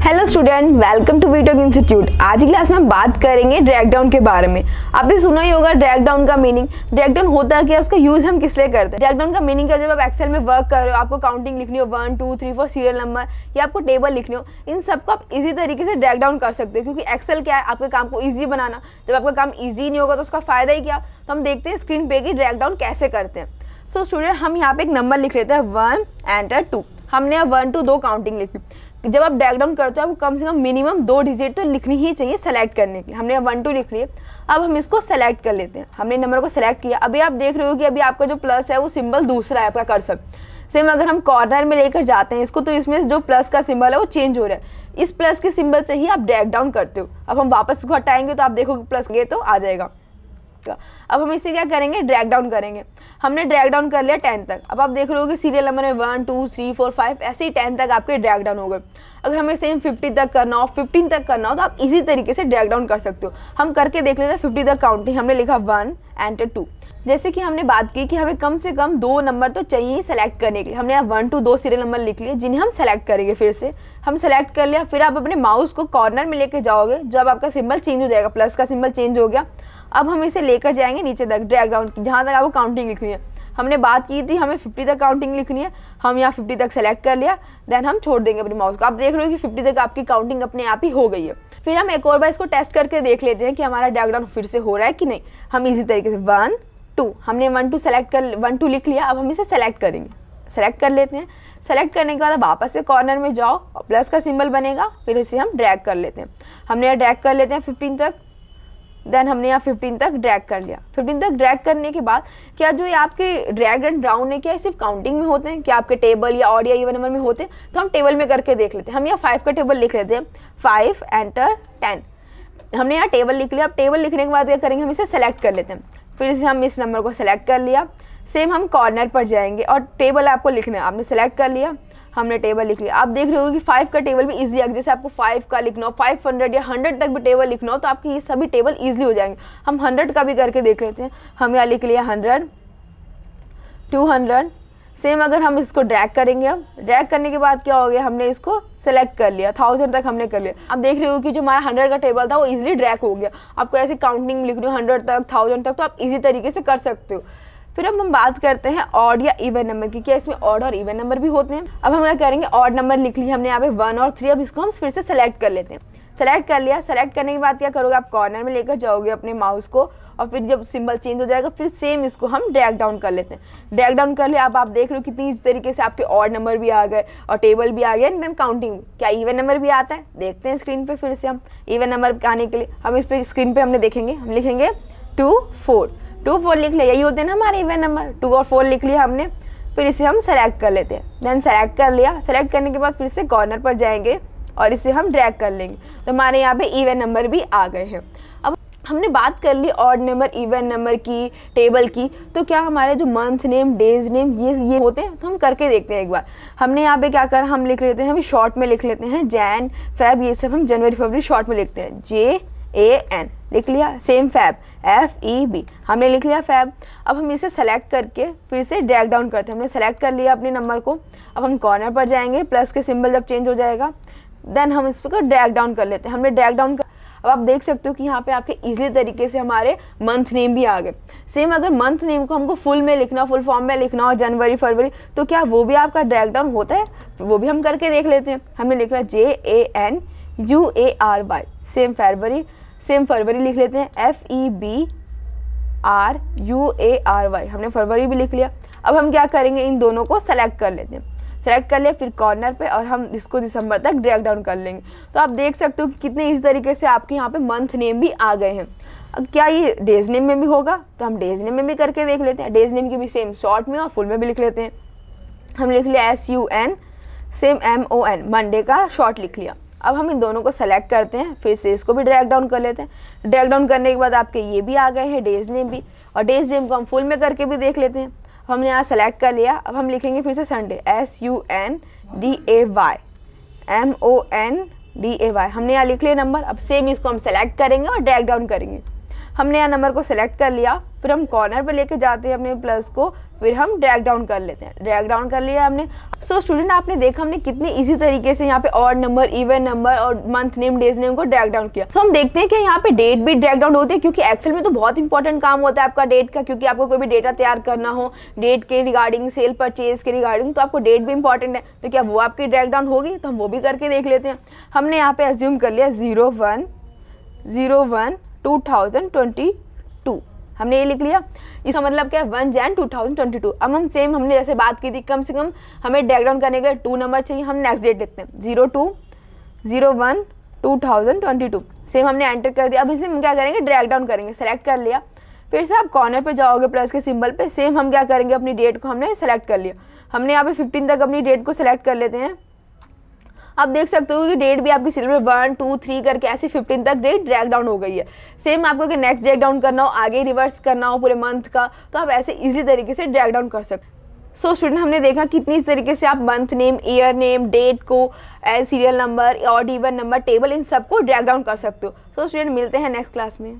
Hello student, welcome to वीटॉक institute. आज की क्लास में हम बात करेंगे ड्रैग डाउन के बारे में। आपने सुना ही होगा ड्रैग डाउन का मीनिंग। ड्रैग डाउन होता है क्या, उसका यूज हम किस लिए करते हैं? ड्रैग डाउन का मीनिंग क्या, जब आप एक्सेल में वर्क कर रहे हो, आपको काउंटिंग लिखनी हो 1 2 3 4 सीरियल नंबर, या आपको टेबल लिखनी हो, इन सबको आप इजी तरीके से ड्रैग डाउन कर सकते हो, क्योंकि एक्सेल क्या है, आपके काम को ईजी बनाना। जब आपका काम ईजी नहीं होगा तो उसका फायदा ही क्या। तो हम देखते हैं स्क्रीन पे कि ड्रैग डाउन कैसे करते हैं। सो स्टूडेंट, हम यहाँ पे एक नंबर लिख लेते हैं 1 एंटर 2। हमने यहाँ 1 2 दो काउंटिंग लिखी। जब आप ड्रैग डाउन करते हो आपको कम से कम मिनिमम 2 डिजिट तो लिखनी ही चाहिए सेलेक्ट करने के लिए। हमने 1 2 लिख लिए। अब हम इसको सेलेक्ट कर लेते हैं। हमने नंबर को सेलेक्ट किया। अभी आप देख रहे हो कि अभी आपका जो प्लस है वो सिंबल दूसरा है, आपका कर्सर। सेम अगर हम कॉर्नर में लेकर जाते हैं इसको, तो इसमें जो प्लस का सिंबल है वो चेंज हो रहा है। इस प्लस के सिंबल से ही आप ड्रैग डाउन करते हो। अब हम वापस इसको हटाएंगे तो आप देखोगे प्लस ये तो आ जाएगा। अब हम इसे क्या करेंगे, ड्रैग डाउन करेंगे। हमने ड्रैग डाउन कर लिया 10 तक। अब आप देख रहे हो कि सीरियल नंबर में 1 2 3 4 5 ऐसे ही 10 तक आपके ड्रैग डाउन हो गए। अगर हमें सेम 50 तक करना हो, 15 तक करना हो, तो आप इजी तरीके से ड्रैग डाउन कर सकते हो। हम करके देख लेते हैं 50 तक काउंटिंग। हमने लिखा 1 एंटर 2। जैसे कि हमने बात की कि हमें कम से कम 2 नंबर तो चाहिए सेलेक्ट करने के लिए। हमने यहाँ 1 2 2 सीरियल नंबर लिख लिए जिन्हें हम सेलेक्ट करेंगे। फिर से हम सेलेक्ट कर लिया। फिर आप अपने माउस को कॉर्नर में लेके जाओगे, जब आपका सिंबल चेंज हो जाएगा, प्लस का सिंबल चेंज हो गया। अब हम इसे लेकर जाएंगे नीचे तक ड्रैग डाउन की, जहाँ तक आपको काउंटिंग लिखनी है। हमने बात की थी हमें 50 तक काउंटिंग लिखनी है। हम यहाँ 50 तक सेलेक्ट कर लिया। देन हम छोड़ देंगे अपने माउस को। आप देख रहे हो कि 50 तक आपकी काउंटिंग अपने आप ही हो गई है। फिर हम एक और बार इसको टेस्ट करके देख लेते हैं कि हमारा ड्रैग डाउन फिर से हो रहा है कि नहीं। हम इसी तरीके से 1 2, हमने 1 2 सेलेक्ट कर 1 2 लिख लिया। अब हम इसे सेलेक्ट करेंगे, सेलेक्ट कर लेते हैं। सेलेक्ट करने के बाद वापस से कॉर्नर में जाओ और प्लस का सिंबल बनेगा। फिर इसे हम ड्रैग कर लेते हैं। हमने यहाँ ड्रैग कर लेते हैं 15 तक। देन हमने यहाँ 15 तक ड्रैग कर लिया। 15 तक ड्रैग करने के बाद क्या जो ये आपके ड्रैग एंड डाउन है, क्या सिर्फ काउंटिंग में होते हैं, क्या आपके टेबल या ऑड या इवन नंबर में होते हैं? तो हम टेबल में करके देख लेते हैं। हम यहाँ 5 का टेबल लिख लेते हैं। 5 एंटर 10। हमने यहाँ टेबल लिख लिया। अब टेबल लिखने के बाद क्या करेंगे, हम इसे सेलेक्ट कर लेते हैं। फिर से हम इस नंबर को सेलेक्ट कर लिया। सेम हम कॉर्नर पर जाएंगे और टेबल आपको लिखना है। आपने सेलेक्ट कर लिया, हमने टेबल लिख लिया। आप देख रहे हो कि 5 का टेबल भी इजी है। जैसे आपको 5 का लिखना हो, 500 या 100 तक भी टेबल लिखना हो, तो आपके ये सभी टेबल इजीली हो जाएंगे। हम 100 का भी करके देख लेते हैं। हम यहाँ लिख लिया 100 200। सेम अगर हम इसको ड्रैग करेंगे, अब ड्रैग करने के बाद क्या हो गया, हमने इसको सेलेक्ट कर लिया। 1000 तक हमने कर लिया। आप देख रहे हो कि जो हमारा 100 का टेबल था वो इजीली ड्रैग हो गया। आपको ऐसे काउंटिंग लिखनी हो 100 तक 1000 तक, तो आप इजी तरीके से कर सकते हो। फिर अब हम बात करते हैं ऑड या इवन नंबर की। क्या इसमें ऑड और इवन नंबर भी होते हैं? अब हम क्या करेंगे, ऑड नंबर लिख लिया हमने यहाँ पे 1 और 3। अब इसको हम फिर से सेलेक्ट कर लेते हैं। सेलेक्ट कर लिया। सेलेक्ट करने के बाद क्या करोगे, आप कॉर्नर में लेकर जाओगे अपने माउस को, और फिर जब सिंबल चेंज हो जाएगा फिर सेम इसको हम ड्रैग डाउन कर लेते हैं। ड्रैग डाउन कर लिया। अब आप देख रहे हो कितनी इस तरीके से आपके ऑड नंबर भी आ गए और टेबल भी आ गया, एंड देन काउंटिंग। क्या इवन नंबर भी आता है? देखते हैं स्क्रीन पे। फिर से हम इवन नंबर आने के लिए हम इस पे स्क्रीन पे हमने देखेंगे, हम लिखेंगे 2 4 2 4 लिख लिया। यही होते हैं ना हमारे इवन नंबर। 2 और 4 लिख लिया हमने। फिर इसे हम सेलेक्ट कर लेते हैं। देन सेलेक्ट कर लिया। सेलेक्ट करने के बाद फिर से कॉर्नर पर जाएंगे और इसे हम ड्रैग कर लेंगे, तो हमारे यहाँ पे इवन नंबर भी आ गए हैं। अब हमने बात कर ली ऑड नंबर, इवन नंबर की, टेबल की। तो क्या हमारे जो मंथ नेम, डेज नेम ये होते हैं? तो हम करके देखते हैं एक बार। हमने यहाँ पे क्या करा, हम लिख लेते हैं, हम शॉर्ट में लिख लेते हैं जैन फेब, ये सब हम जनवरी फरवरी शॉर्ट में लिखते हैं। JAN लिख लिया। सेम फैब FEB हमने लिख लिया फैब। अब हम इसे सेलेक्ट करके फिर से ड्रैग डाउन करते हैं। हमने सेलेक्ट कर लिया अपने नंबर को। अब हम कॉर्नर पर जाएंगे, प्लस के सिंबल जब चेंज हो जाएगा देन हम इसको ड्रैग डाउन कर लेते हैं। हमने ड्रैग डाउन कर, अब आप देख सकते हो कि यहाँ पे आपके इजीली तरीके से हमारे मंथ नेम भी आ गए। सेम अगर मंथ नेम को हमको फुल में लिखना, फुल फॉर्म में लिखना हो, जनवरी फरवरी, तो क्या वो भी आपका ड्रैग डाउन होता है? वो भी हम करके देख लेते हैं। हमने लिख लिया JANUARY। सेम फरवरी, सेम फरवरी लिख लेते हैं FEBRUARY। हमने फरवरी भी लिख लिया। अब हम क्या करेंगे, इन दोनों को सेलेक्ट कर लेते हैं। सेलेक्ट कर लिया, फिर कॉर्नर पे, और हम इसको दिसंबर तक ड्रैग डाउन कर लेंगे। तो आप देख सकते हो कि कितने इस तरीके से आपके यहाँ पे मंथ नेम भी आ गए हैं। अब क्या ये डेज नेम में भी होगा? तो हम डेज नेम में भी करके देख लेते हैं। डेज नेम की भी सेम शॉर्ट में और फुल में भी लिख लेते हैं। हम लिख लिया SUN, सेम MON, मंडे का शॉर्ट लिख लिया। अब हम इन दोनों को सेलेक्ट करते हैं, फिर से इसको भी ड्रैग डाउन कर लेते हैं। ड्रैग डाउन करने के बाद आपके ये भी आ गए हैं डेज नेम भी, और डेज नेम को हम फुल में करके भी देख लेते हैं। हमने यहाँ सेलेक्ट कर लिया। अब हम लिखेंगे फिर से संडे SUNDAY MONDAY। हमने यहाँ लिख लिया नंबर। अब सेम इसको हम सेलेक्ट करेंगे और ड्रैग डाउन करेंगे। हमने यहाँ नंबर को सिलेक्ट कर लिया, फिर हम कॉर्नर पे लेके जाते हैं अपने प्लस को, फिर हम ड्रैग डाउन कर लेते हैं। ड्रैग डाउन कर लिया हमने। सो स्टूडेंट आपने देखा हमने कितनी इजी तरीके से यहाँ पे ऑड नंबर, इवन नंबर और मंथ नेम, डेज नेम को ड्रैग डाउन किया। तो हम देखते हैं कि यहाँ पे डेट भी ड्रैग डाउन होती है, क्योंकि एक्सेल में तो बहुत इंपॉर्टेंट काम होता है आपका डेट का, क्योंकि आपको कोई भी डेटा तैयार करना हो डेट के रिगार्डिंग, सेल परचेज के रिगार्डिंग, तो आपको डेट भी इंपॉर्टेंट है। तो क्या वो आपकी ड्रैग डाउन होगी? तो हम वो भी करके देख लेते हैं। हमने यहाँ पे एज्यूम कर लिया 01/01/2022, हमने ये लिख लिया। इसका मतलब क्या है? 1 Jan 2022। अब हम सेम, हमने जैसे बात की थी, कम से कम हमें ड्रैग डाउन करने के लिए 2 नंबर चाहिए। हम नेक्स्ट डेट लिखते हैं 02/01/2022। सेम हमने एंटर कर दिया। अब इसे हम क्या करेंगे? ड्रैग डाउन करेंगे। सेलेक्ट कर लिया, फिर से आप कॉर्नर पे जाओगे प्लस के सिंबल पे। सेम हम क्या करेंगे? अपनी डेट को हमने सेलेक्ट कर लिया। हमने यहाँ पे 15 तक अपनी डेट को सिलेक्ट कर लेते हैं। आप देख सकते हो कि डेट भी आपकी सिलेक्ट में 1 2 3 करके ऐसे 15 तक डेट ड्रैग डाउन हो गई है। सेम आपको कि नेक्स्ट ड्रैग डाउन करना हो, आगे रिवर्स करना हो पूरे मंथ का, तो आप ऐसे इजी तरीके से ड्रैग डाउन कर सकते। सो स्टूडेंट हमने देखा कितनी इस तरीके से आप month name, year name, date को, serial number, odd even number, table, इन सबको ड्रैग डाउन कर सकते हो। सो स्टूडेंट मिलते हैं नेक्स्ट क्लास में।